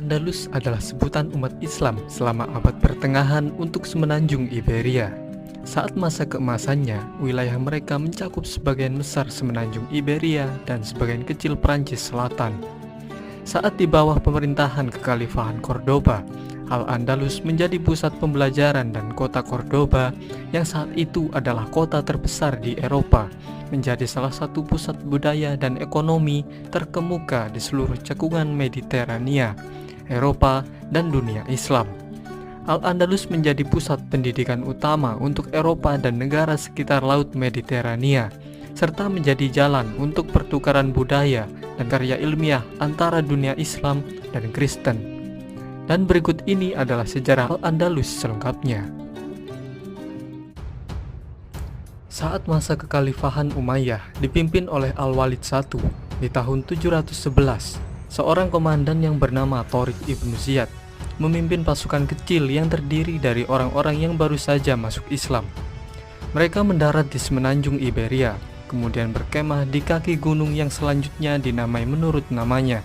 Al-Andalus adalah sebutan umat Islam selama abad pertengahan untuk semenanjung Iberia. Saat masa keemasannya, wilayah mereka mencakup sebagian besar semenanjung Iberia dan sebagian kecil Prancis Selatan. Saat di bawah pemerintahan Kekhalifahan Cordoba, Al-Andalus menjadi pusat pembelajaran, dan kota Cordoba yang saat itu adalah kota terbesar di Eropa menjadi salah satu pusat budaya dan ekonomi terkemuka di seluruh cekungan Mediterania, Eropa, dan dunia Islam. Al-Andalus menjadi pusat pendidikan utama untuk Eropa dan negara sekitar Laut Mediterania, serta menjadi jalan untuk pertukaran budaya dan karya ilmiah antara dunia Islam dan Kristen. Dan berikut ini adalah sejarah Al-Andalus selengkapnya. Saat masa Kekhalifahan Umayyah dipimpin oleh Al-Walid I di tahun 711, seorang komandan yang bernama Tariq ibn Ziyad memimpin pasukan kecil yang terdiri dari orang-orang yang baru saja masuk Islam. Mereka mendarat di semenanjung Iberia, kemudian berkemah di kaki gunung yang selanjutnya dinamai menurut namanya,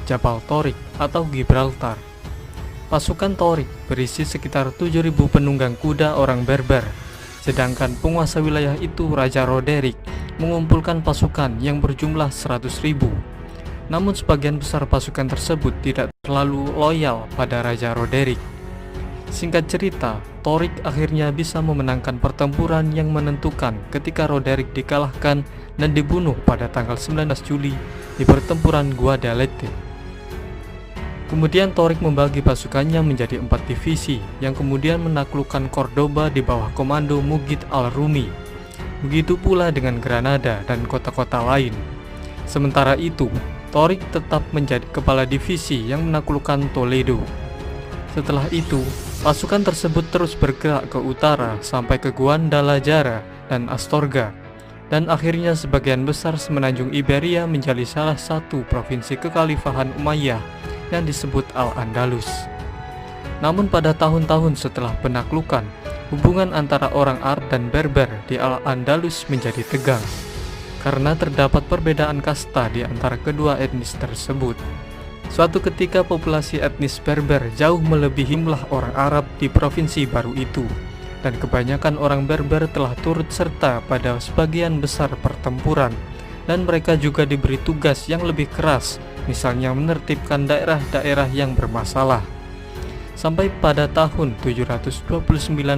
Jabal Tariq atau Gibraltar. Pasukan Tariq berisi sekitar 7.000 penunggang kuda orang Berber, sedangkan penguasa wilayah itu, Raja Roderick, mengumpulkan pasukan yang berjumlah 100.000. Namun sebagian besar pasukan tersebut tidak terlalu loyal pada Raja Roderick. Singkat cerita, Tariq akhirnya bisa memenangkan pertempuran yang menentukan ketika Roderick dikalahkan dan dibunuh pada tanggal 19 Juli di pertempuran Guadalete. Kemudian Tariq membagi pasukannya menjadi 4 divisi yang kemudian menaklukkan Cordoba di bawah komando Mughith al-Rumi. Begitu pula dengan Granada dan kota-kota lain. Sementara itu, Tariq tetap menjadi kepala divisi yang menaklukkan Toledo. Setelah itu, pasukan tersebut terus bergerak ke utara sampai ke Guadalajara dan Astorga, dan akhirnya sebagian besar semenanjung Iberia menjadi salah satu provinsi Kekhalifahan Umayyah yang disebut Al-Andalus. Namun pada tahun-tahun setelah penaklukan, hubungan antara orang Arab dan Berber di Al-Andalus menjadi tegang karena terdapat perbedaan kasta di antara kedua etnis tersebut. Suatu ketika populasi etnis Berber jauh melebihi jumlah orang Arab di provinsi baru itu, dan kebanyakan orang Berber telah turut serta pada sebagian besar pertempuran, dan mereka juga diberi tugas yang lebih keras, misalnya menertibkan daerah-daerah yang bermasalah. Sampai pada tahun 729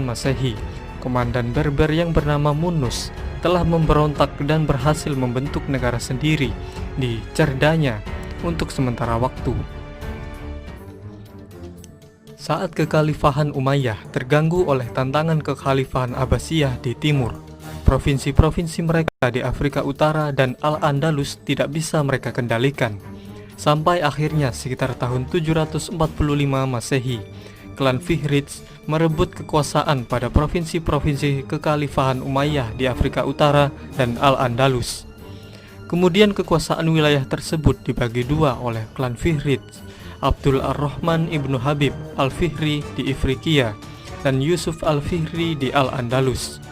Masehi, komandan Berber yang bernama Munus telah memberontak dan berhasil membentuk negara sendiri di Cerdanya untuk sementara waktu. Saat Kekhalifahan Umayyah terganggu oleh tantangan Kekhalifahan Abbasiyah di timur, provinsi-provinsi mereka di Afrika Utara dan Al-Andalus tidak bisa mereka kendalikan. Sampai akhirnya sekitar tahun 745 Masehi, klan Fihriz merebut kekuasaan pada provinsi-provinsi Kekhalifahan Umayyah di Afrika Utara dan Al-Andalus. Kemudian kekuasaan wilayah tersebut dibagi dua oleh klan Fihriz, Abdul Ar-Rahman ibnu Habib al-Fihri di Ifriqiya dan Yusuf al-Fihri di Al-Andalus.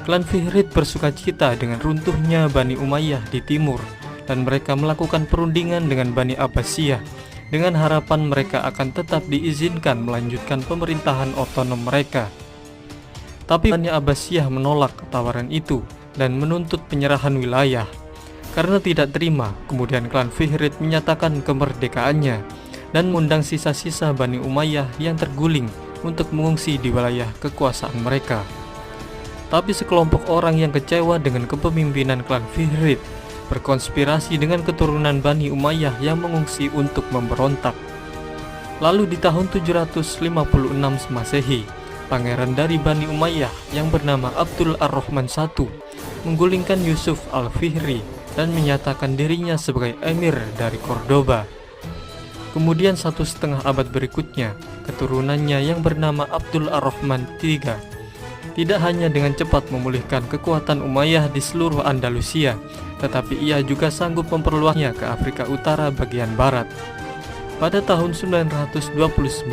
Klan Fihriz bersukacita dengan runtuhnya Bani Umayyah di timur, dan mereka melakukan perundingan dengan Bani Abbasiyah dengan harapan mereka akan tetap diizinkan melanjutkan pemerintahan otonom mereka. Tapi Bani Abbasiyah menolak tawaran itu dan menuntut penyerahan wilayah. Karena tidak terima, kemudian klan Fihriz menyatakan kemerdekaannya dan mengundang sisa-sisa Bani Umayyah yang terguling untuk mengungsi di wilayah kekuasaan mereka. Tapi sekelompok orang yang kecewa dengan kepemimpinan klan Fihriz berkonspirasi dengan keturunan Bani Umayyah yang mengungsi untuk memberontak. Lalu di tahun 756 Masehi, pangeran dari Bani Umayyah yang bernama Abdul Ar-Rahman I menggulingkan Yusuf al-Fihri dan menyatakan dirinya sebagai emir dari Cordoba. Kemudian 1,5 abad berikutnya, keturunannya yang bernama Abdul Ar-Rahman III tidak hanya dengan cepat memulihkan kekuatan Umayyah di seluruh Andalusia, tetapi ia juga sanggup memperluasnya ke Afrika Utara bagian barat. Pada tahun 929,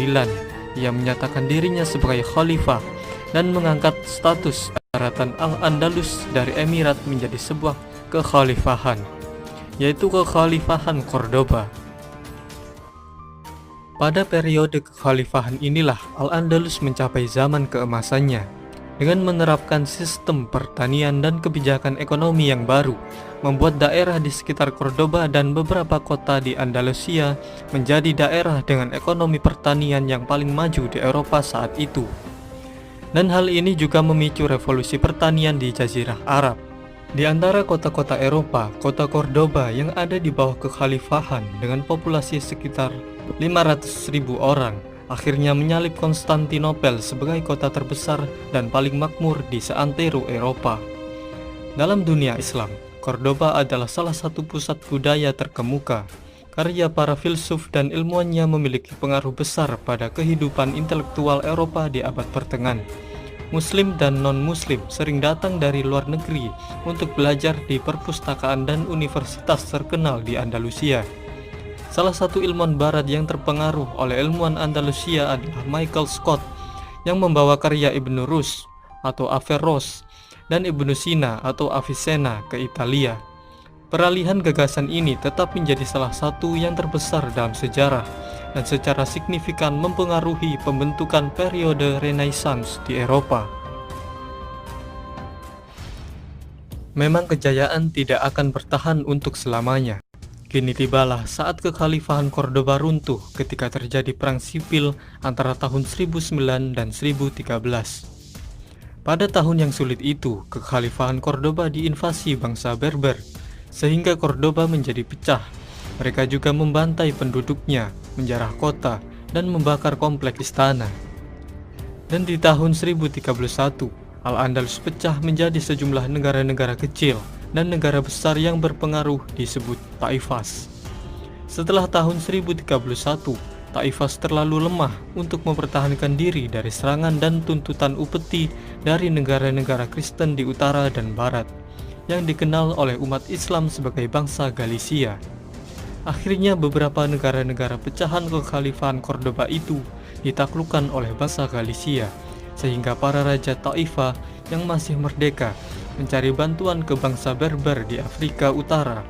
ia menyatakan dirinya sebagai khalifah dan mengangkat status daratan Al-Andalus dari emirat menjadi sebuah kekhalifahan, yaitu Kekhalifahan Cordoba. Pada periode kekhalifahan inilah Al-Andalus mencapai zaman keemasannya dengan menerapkan sistem pertanian dan kebijakan ekonomi yang baru, membuat daerah di sekitar Cordoba dan beberapa kota di Andalusia menjadi daerah dengan ekonomi pertanian yang paling maju di Eropa saat itu. Dan hal ini juga memicu revolusi pertanian di Jazirah Arab. Di antara kota-kota Eropa, kota Cordoba yang ada di bawah kekhalifahan dengan populasi sekitar 500.000 orang akhirnya menyalip Konstantinopel sebagai kota terbesar dan paling makmur di seantero Eropa. Dalam dunia Islam, Cordoba adalah salah satu pusat budaya terkemuka. Karya para filsuf dan ilmuwannya memiliki pengaruh besar pada kehidupan intelektual Eropa di abad pertengahan. Muslim dan non-Muslim sering datang dari luar negeri untuk belajar di perpustakaan dan universitas terkenal di Andalusia. Salah satu ilmuwan barat yang terpengaruh oleh ilmuwan Andalusia adalah Michael Scott yang membawa karya Ibn Rus atau Averroes dan Ibn Sina atau Avicenna ke Italia. Peralihan gagasan ini tetap menjadi salah satu yang terbesar dalam sejarah dan secara signifikan mempengaruhi pembentukan periode Renaissance di Eropa. Memang kejayaan tidak akan bertahan untuk selamanya. Kini tibalah saat kekhalifahan Cordoba runtuh ketika terjadi perang sipil antara tahun 1009 dan 1013. Pada tahun yang sulit itu, kekhalifahan Cordoba diinvasi bangsa Berber, sehingga Cordoba menjadi pecah. Mereka juga membantai penduduknya, menjarah kota, dan membakar kompleks istana. Dan di tahun 1031, Al-Andalus pecah menjadi sejumlah negara-negara kecil dan negara besar yang berpengaruh disebut Taifas. Setelah tahun 1031, Taifas terlalu lemah untuk mempertahankan diri dari serangan dan tuntutan upeti dari negara-negara Kristen di utara dan barat, yang dikenal oleh umat Islam sebagai bangsa Galicia. Akhirnya beberapa negara-negara pecahan kekhalifahan Cordoba itu ditaklukkan oleh bangsa Galicia, sehingga para raja Taifah yang masih merdeka mencari bantuan ke bangsa Berber di Afrika Utara,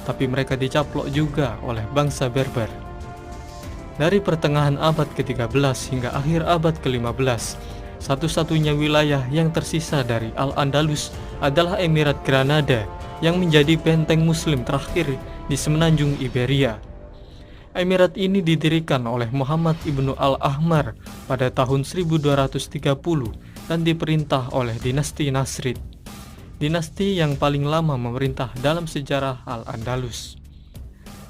tapi mereka dicaplok juga oleh bangsa Berber. Dari pertengahan abad ke-13 hingga akhir abad ke-15, satu-satunya wilayah yang tersisa dari Al-Andalus adalah Emirat Granada yang menjadi benteng Muslim terakhir di semenanjung Iberia. Emirat ini didirikan oleh Muhammad ibnu Al-Ahmar pada tahun 1230 dan diperintah oleh dinasti Nasrid, dinasti yang paling lama memerintah dalam sejarah Al-Andalus.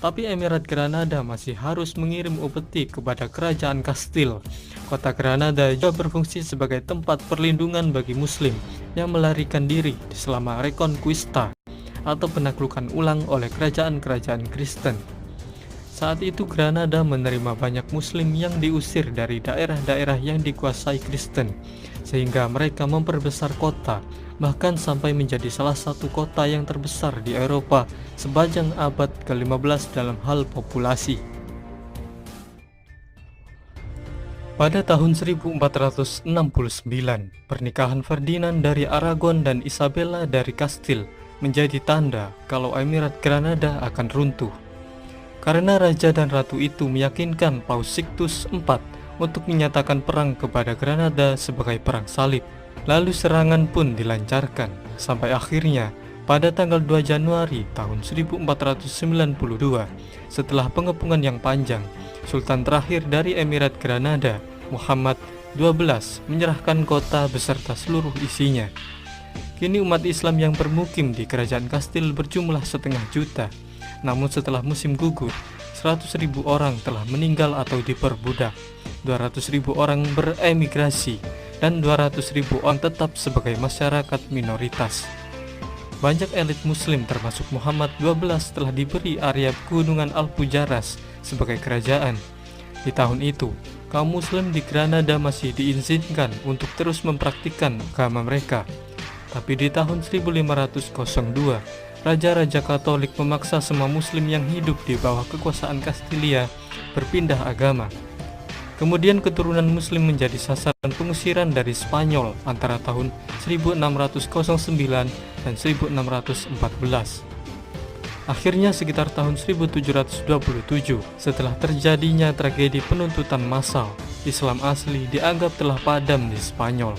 Tapi Emirat Granada masih harus mengirim upeti kepada kerajaan Kastil. Kota Granada juga berfungsi sebagai tempat perlindungan bagi Muslim yang melarikan diri selama Reconquista atau penaklukan ulang oleh kerajaan-kerajaan Kristen. Saat itu Granada menerima banyak Muslim yang diusir dari daerah-daerah yang dikuasai Kristen, sehingga mereka memperbesar kota, bahkan sampai menjadi salah satu kota yang terbesar di Eropa sepanjang abad ke-15 dalam hal populasi. Pada tahun 1469, pernikahan Ferdinand dari Aragon dan Isabella dari Kastil menjadi tanda kalau Emirat Granada akan runtuh. Karena raja dan ratu itu meyakinkan Paus Sixtus IV untuk menyatakan perang kepada Granada sebagai perang salib. Lalu serangan pun dilancarkan, sampai akhirnya pada tanggal 2 Januari tahun 1492, setelah pengepungan yang panjang, Sultan terakhir dari Emirat Granada, Muhammad XII, menyerahkan kota beserta seluruh isinya. Kini umat Islam yang bermukim di kerajaan Kastil berjumlah 500.000, namun setelah musim gugur, 100.000 orang telah meninggal atau diperbudak, 200.000 orang beremigrasi, dan 200.000 orang tetap sebagai masyarakat minoritas. Banyak elit Muslim termasuk Muhammad XII telah diberi area Gunungan Alpujarras sebagai kerajaan. Di tahun itu, kaum Muslim di Granada masih diizinkan untuk terus mempraktikkan agama mereka. Tapi di tahun 1502, Raja-Raja Katolik memaksa semua Muslim yang hidup di bawah kekuasaan Kastilia berpindah agama. Kemudian keturunan Muslim menjadi sasaran pengusiran dari Spanyol antara tahun 1609 dan 1614. Akhirnya sekitar tahun 1727, setelah terjadinya tragedi penuntutan massal, Islam asli dianggap telah padam di Spanyol.